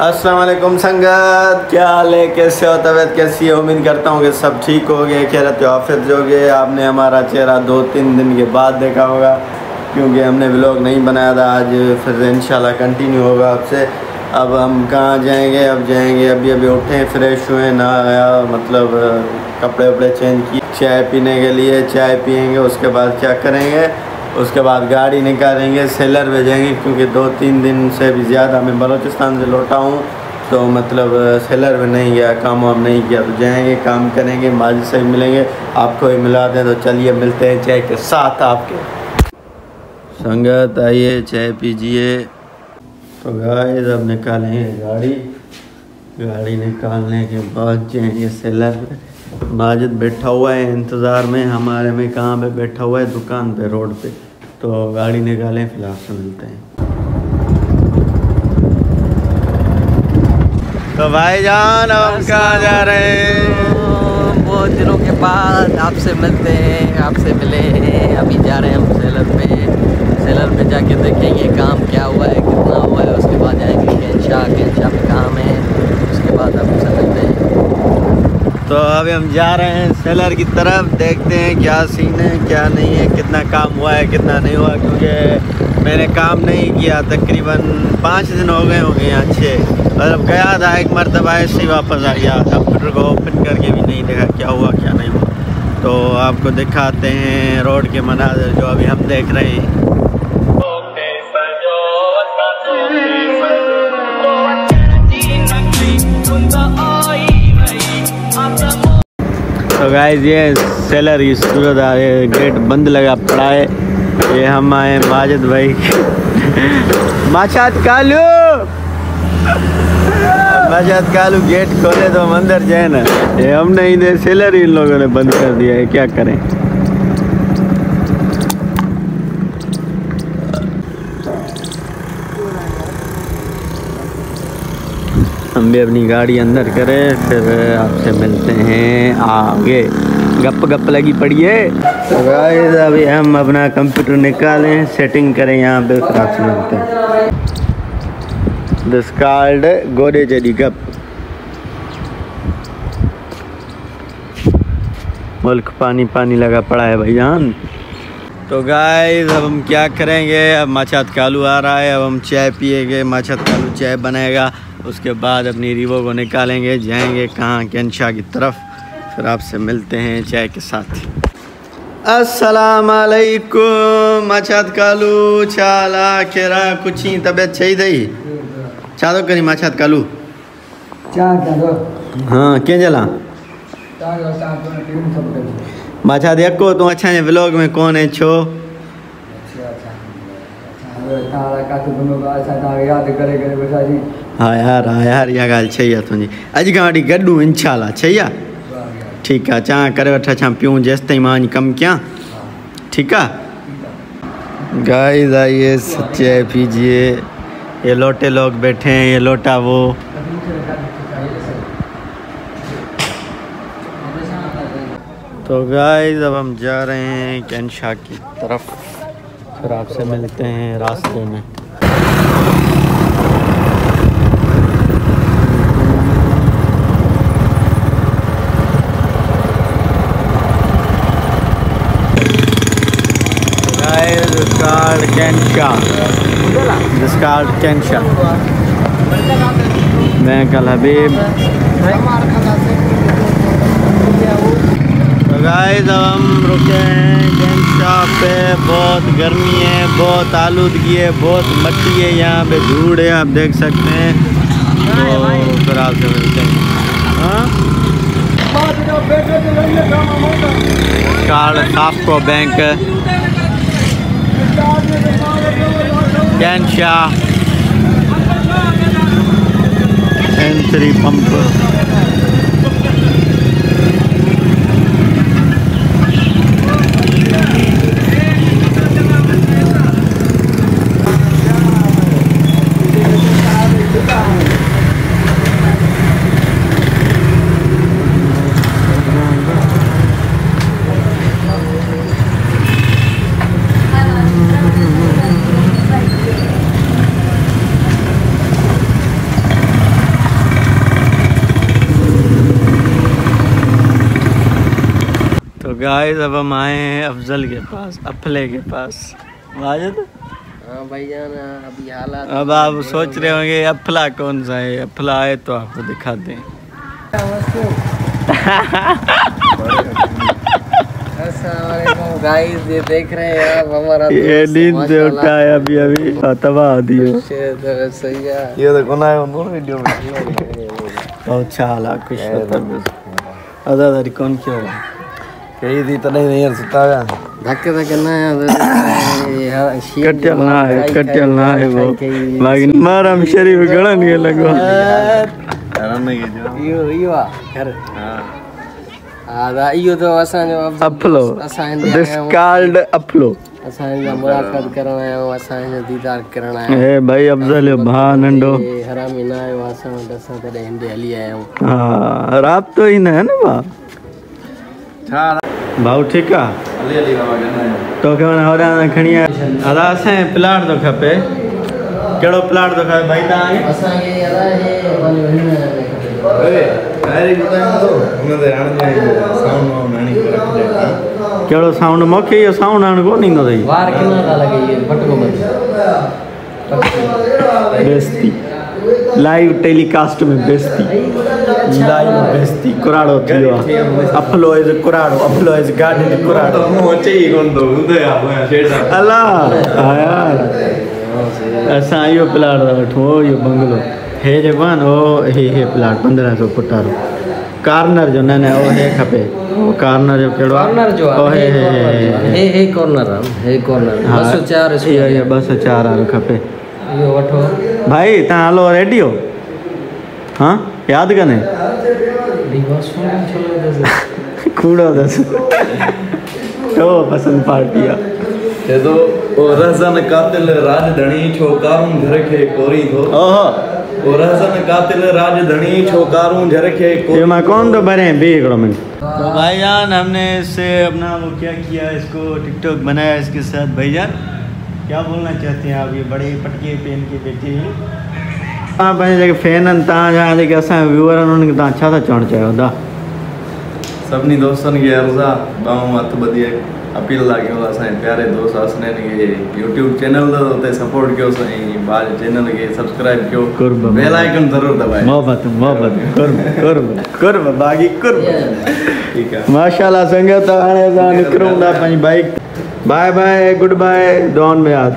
अस्सलाम वालेकुम संगत, क्या हाल है, कैसे हो, तबीयत कैसी है। उम्मीद करता हूँ कि सब ठीक हो गए, खैरत वाफियत हो गए। आपने हमारा चेहरा 2-3 दिन के बाद देखा होगा क्योंकि हमने व्लॉग नहीं बनाया था। आज फिर इंशाल्लाह कंटिन्यू होगा आपसे। अब हम कहाँ जाएंगे, अब जाएंगे अभी अभी उठे, फ्रेश हुए, नहाया, मतलब कपड़े वपड़े चेंज किए, चाय पीने के लिए। चाय पियेंगे, उसके बाद क्या करेंगे, उसके बाद गाड़ी निकालेंगे, सेलर भेजेंगे क्योंकि 2-3 दिन से भी ज़्यादा मैं बलूचिस्तान से लौटा हूँ, तो मतलब सेलर में नहीं गया, काम वाम नहीं किया। तो जाएंगे, काम करेंगे, माजिद से भी मिलेंगे, आपको भी मिलाते हैं। तो चलिए मिलते हैं चाय के साथ आपके। संगत आइए, चाय पीजिए। तो गाइस अब निकालेंगे गाड़ी निकालने के बाद जाएंगे सेलर में। माजिद बैठा हुआ है इंतज़ार में हमारे में। कहाँ पे बैठा हुआ है? दुकान पे, रोड पे। तो गाड़ी निकालें, फिर आपसे मिलते हैं। तो भाईजान अब हम कहाँ जा रहे हैं? बहुत दिनों के बाद आपसे मिलते हैं, आपसे मिले हैं। अभी जा रहे हैं हम सेलर में जाके देखेंगे काम क्या हुआ है, कितना हुआ है। उसके बाद जाएंगे कैंशा पे काम है, उसके बाद आपसे मिलते हैं। तो अभी हम जा रहे हैं सेलर की तरफ, देखते हैं क्या सीन है, क्या नहीं है, कितना काम हुआ है, कितना नहीं हुआ। क्योंकि मैंने काम नहीं किया, तकरीबन 5 दिन हो गए होंगे यहाँ 6। मतलब गया था एक मरतबा, ऐसे ही वापस आ गया। कंप्यूटर को ओपन करके भी नहीं देखा क्या हुआ क्या नहीं हुआ। तो आपको दिखाते हैं रोड के मनाज़र जो अभी हम देख रहे हैं। तो गाइस ये सेलर की सूरत है, गेट बंद लगा पड़ा है। ये हम आए माजिद भाई माशात कालू गेट खोले तो हम अंदर जाए ना। ये हम नहीं दे, सेलर इन लोगों ने बंद कर दिया है, क्या करें। हम भी अपनी गाड़ी अंदर करें, फिर आपसे मिलते हैं आगे। गप लगी पड़ी है। तो गाइस अभी हम अपना कंप्यूटर निकालें, सेटिंग करें यहाँ पे, फिर आपसे मिलते हैं। दिस कॉल्ड गोदे जडी गप। मुल्क पानी लगा पड़ा है भाईजान। तो गाइस अब हम क्या करेंगे, अब माछात कालू आ रहा है, अब हम चाय पिएंगे, माछात कालू चाय बनाएगा। उसके बाद अपनी रीवो को निकालेंगे, जाएंगे कहाँ, कैंशा की तरफ। फिर आपसे मिलते हैं चाय के साथ। अस्सलाम वालेकुम माछात कालू, चाला केरा कुछ ही तबीयत सही थी छा तो करी माछात कालू? हाँ क्या जला माछा देखो तू अच्छा है व्लॉग में कौन है छो? हाँ यार यह गाल छा तुझी अज खां वठी गड्डू इंशाल्लाह छा। ठीक है, चाह करे वठा छा पियूं जेसि ताईं मां कम क्या। ठीक है गाइस आइए, चाय पीजिए। ये लोटे लोग बैठे हैं, ये लोटा वो। तो गाइस अब हम जा रहे हैं कैंशा की तरफ, फिर आपसे मिलते हैं रास्ते में। कैंशा मैं कल हबीब। तो गाइस अब हम रुके हैं कैंशा पे। बहुत गर्मी है, बहुत आलूदगी है, बहुत मट्टी है, यहाँ पे धूड़ है, आप देख सकते हैं। तो फिर आपसे मिलते हैं। कार्ड साफको बैंक कैंशा एंट्री पंप। तो गाइस अब हम आए हैं अफजल के पास, अफले के पास। वाजिद हाँ भाईजान, अभी हालात अब आप सोच रहे होंगे अफला कौन सा है। अफला है तो आपको दिखाते हैं। गाइस ये देख रहे हैं आप हमारा ये नींद से उठा है अभी अभी तबाह दियो। सही है ये देखो ना वीडियो में बहुत अच्छा हाल खुश अदादारी कौन क्यों कही थी तो नहीं यार सुता है धक्के धक्के ना कट्यल ना है वो बाकी मारम शरीफ गणन के लगो यो यो कर इहो तो असांजो अफलो दिस कॉल्ड अफलो असांजा मुलाकात करण आयो असांजो दीदार करण आयो ए भाई अफजल भा नंडो हरामी ना आयो असां दसा तडे हिंदे हली आयो हां रात तो ही ना है ना बा छा भाऊ ठीक है हली हली बाबा करना तो के मन होरा खणी अदा से प्लाट तो खपे केड़ो प्लाट तो खपे भाई ता असां के अदा है पानी वहिना ओए अरे बताओ तो उनदे आण में साउंड नानी को रख दे केड़ो साउंड मौके यो साउंड आण को नींदो दई वार किना दा लगे ये पटको मत बेस्ती लाइव टेलीकास्ट में बेस्ती लाइव बेस्ती कुराड़ो थियो अफलो इज कुराड़ो अफलो इज गार्डन कुराड़ो मोचे ही कोन दो उदे आ शेडा अल्लाह यार असा यो प्लाट वठो यो बंगलो हे जे वन ओ हे प्लाट 1500 फुटारो कार्नर जो न ओ हे खपे ओ कार्नर जो केड़ो कार्नर जो ओ हे कॉर्नर हे कॉर्नर 204 ये 204 आरो खपे यो वठो भाई ता हलो रेडी हो हां याद कने दिवस फोन चलो दस कूड़ो दस तो पसंद पार्टिया ये तो ओ रहसन कातिल राजधणी छोकारूं घर के कोरी थो ओहो ओ रहसन कातिल राजधणी छोकारूं घर के ये मैं कौन तो भरे भी करो मैं तो भाईजान हमने इससे अपना वो क्या किया इसको टिकटॉक बनाया इसके साथ। भाईजान क्या बोलना चाहते हैं आप ये बड़े पटके पहन के बैठे हैं हाँ भाई जेके फैन ता जहाँ जेके असां व्यूअर उन्हनि ता छा था चवण चाहियो दा सभनी दोस्तन के अर्जा बाऊ मत बदिए अपील लाग्यो असां प्यारे दोस्त असने के YouTube चैनल ते सपोर्ट कियो सही बाज चैनल के सब्सक्राइब कियो बेल आइकन जरूर दबाए मोहब्बत कुर्ब बागी कुर्ब ठीक है माशाल्लाह संगत हाणे असां निकरूंगा पंहिंजी bike bye bye good bye डॉन में याद।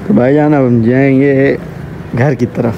तो भाईजान अब हम जाएंगे घर की तरफ।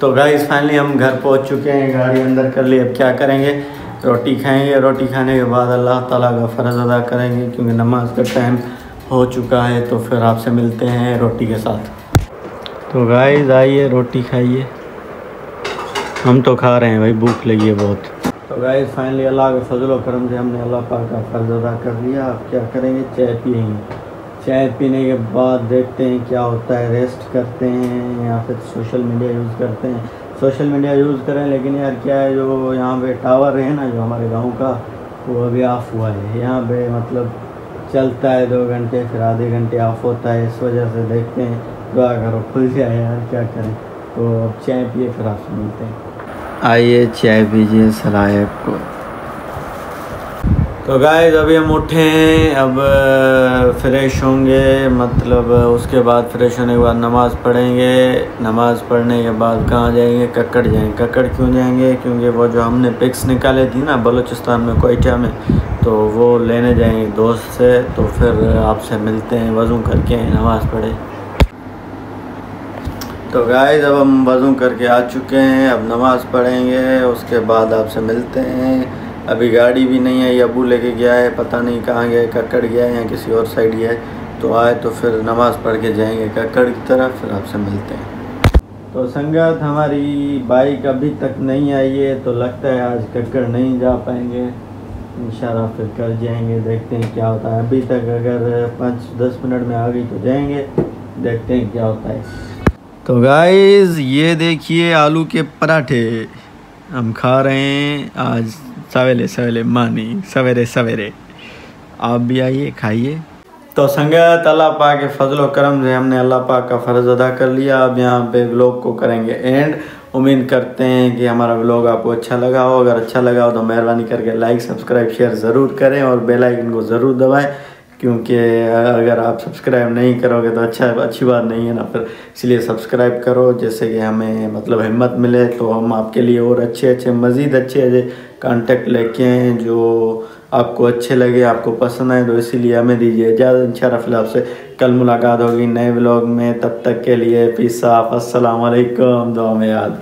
तो गाइस फाइनली हम घर पहुंच चुके हैं, गाड़ी अंदर कर ली। अब क्या करेंगे, रोटी खाएंगे। रोटी खाने के बाद अल्लाह ताला का फ़र्ज़ अदा करेंगे क्योंकि नमाज का टाइम हो चुका है। तो फिर आपसे मिलते हैं रोटी के साथ। तो गाइस आइए रोटी खाइए, हम तो खा रहे हैं भाई, भूख लगी है बहुत। तो गाइस फाइनली अल्लाह के फजल व करम से हमने अल्लाह पाक का फ़र्ज़ अदा कर लिया। अब क्या करेंगे, चाय पिएंगे। चाय पीने के बाद देखते हैं क्या होता है, रेस्ट करते हैं या फिर सोशल मीडिया यूज़ करते हैं। सोशल मीडिया यूज़ करें, लेकिन यार क्या है, जो यहाँ पे टावर है ना जो हमारे गांव का, वो अभी ऑफ़ हुआ है। यहाँ पे मतलब चलता है 2 घंटे, फिर आधे घंटे ऑफ़ होता है। इस वजह से देखते हैं, दुआ करो खुल जाए यार, क्या करें। तो अब चाय पिए फिर आपसे मिलते हैं। आइए चाय पीजिए सलायक को। तो गाइस अभी हम उठे हैं, अब फ्रेश होंगे, मतलब उसके बाद फ्रेश होने के बाद नमाज़ पढ़ेंगे। नमाज़ पढ़ने के बाद कहाँ जाएंगे, कक्कड़ जाएंगे। कक्कड़ क्यों जाएंगे, क्योंकि वो जो हमने पिक्स निकाले थी ना बलूचिस्तान में, कोयटा में, तो वो लेने जाएंगे दोस्त से। तो फिर आपसे मिलते हैं, वज़ू करके नमाज़ पढ़े। तो गाइस अब हम वज़ू करके आ चुके हैं, अब नमाज़ पढ़ेंगे, उसके बाद आपसे मिलते हैं। अभी गाड़ी भी नहीं आई, अबू लेके गया है, पता नहीं कहाँ गया है, कक्कड़ गया है या किसी और साइड गया है। तो आए तो फिर नमाज़ पढ़ के जाएंगे कक्कड़ की तरफ, फिर आपसे मिलते हैं। तो संगत हमारी बाइक अभी तक नहीं आई है, तो लगता है आज कक्कड़ नहीं जा पाएंगे। इंशाल्लाह फिर कल जाएंगे, देखते हैं क्या होता है। अभी तक अगर 5-10 मिनट में आ गई तो जाएंगे, देखते हैं क्या होता है। तो गाइस ये देखिए आलू के पराठे हम खा रहे हैं आज सवेरे सवेरे मानी सवेरे सवेरे। आप भी आइए खाइए। तो संगत अल्लाह पाक के फजल व करम से हमने अल्लाह पाक का फ़र्ज़ अदा कर लिया। अब यहाँ पे व्लॉग को करेंगे एंड। उम्मीद करते हैं कि हमारा व्लॉग आपको अच्छा लगा हो। अगर अच्छा लगा हो तो मेहरबानी करके लाइक सब्सक्राइब शेयर ज़रूर करें और बेल आइकन को ज़रूर दबाएं, क्योंकि अगर आप सब्सक्राइब नहीं करोगे तो अच्छी बात नहीं है ना फिर। इसलिए सब्सक्राइब करो जिससे कि हमें मतलब हिम्मत मिले, तो हम आपके लिए और अच्छे मज़ीद अच्छे कॉन्टेक्ट लेके आएँ जो आपको अच्छे लगे, आपको पसंद आए। तो इसीलिए हमें दीजिए इजाज़त। इंशाअल्लाह फिर आपसे कल मुलाकात होगी नए व्लॉग में। तब तक के लिए पीस ऑफ। अस्सलाम वालेकुम। दुआ में याद।